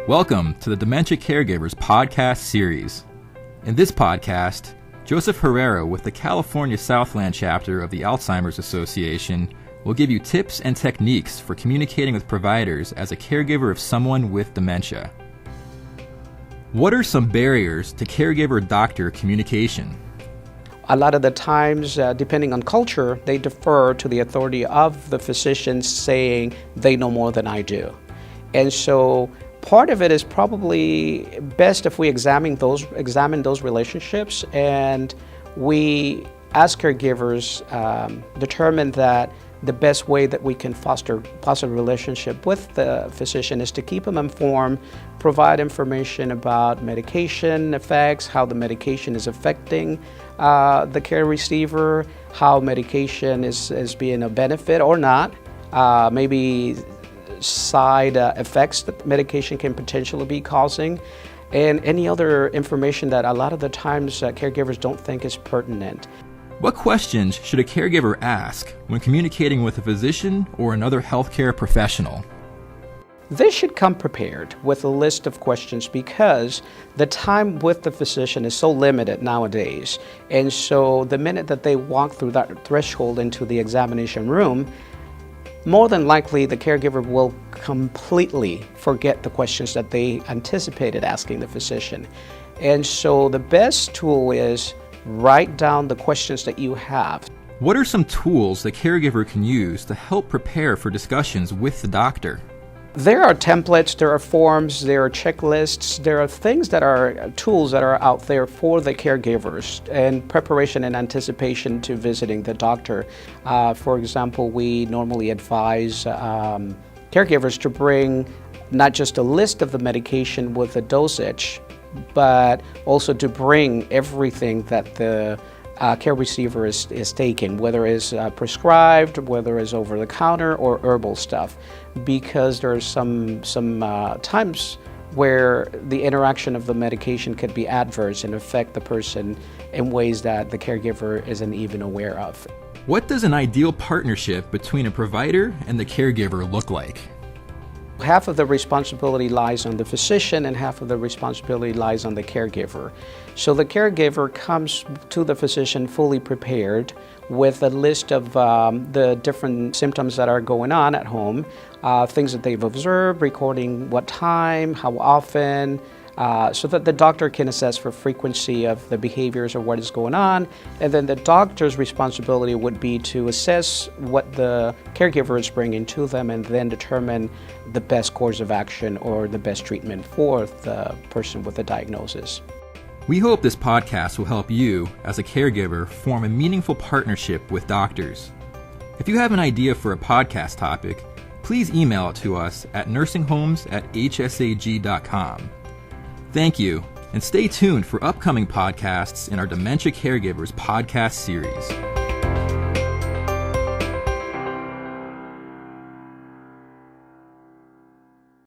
Welcome to the Dementia Caregivers podcast series. In this podcast, Joseph Herrera with the California Southland Chapter of the Alzheimer's Association will give you tips and techniques for communicating with providers as a caregiver of someone with dementia. What are some barriers to caregiver-doctor communication? A lot of the times, depending on culture, they defer to the authority of the physician saying they know more than I do. And so part of it is probably best if we examine those relationships, and we, as caregivers, determine that the best way that we can foster a relationship with the physician is to keep them informed, provide information about medication effects, how the medication is affecting the care receiver, how medication is being a benefit or not, maybe side effects that medication can potentially be causing, and any other information that a lot of the times caregivers don't think is pertinent. What questions should a caregiver ask when communicating with a physician or another healthcare professional? They should come prepared with a list of questions because the time with the physician is so limited nowadays. And so the minute that they walk through that threshold into the examination room, more than likely the caregiver will completely forget the questions that they anticipated asking the physician. And so the best tool is write down the questions that you have. What are some tools the caregiver can use to help prepare for discussions with the doctor? There are templates, there are forms, there are checklists, there are things that are tools that are out there for the caregivers and preparation and anticipation to visiting the doctor. For example, we normally advise caregivers to bring not just a list of the medication with a dosage, but also to bring everything that the care receiver is taking, whether it's prescribed, whether it's over the counter or herbal stuff, because there are some times where the interaction of the medication could be adverse and affect the person in ways that the caregiver isn't even aware of. What does an ideal partnership between a provider and the caregiver look like? Half of the responsibility lies on the physician and half of the responsibility lies on the caregiver. So the caregiver comes to the physician fully prepared with a list of the different symptoms that are going on at home, things that they've observed, recording what time, how often, so that the doctor can assess for frequency of the behaviors or what is going on. And then the doctor's responsibility would be to assess what the caregiver is bringing to them and then determine the best course of action or the best treatment for the person with the diagnosis. We hope this podcast will help you, as a caregiver, form a meaningful partnership with doctors. If you have an idea for a podcast topic, please email it to us at nursinghomes@hsag.com. Thank you, and stay tuned for upcoming podcasts in our Dementia Caregivers podcast series.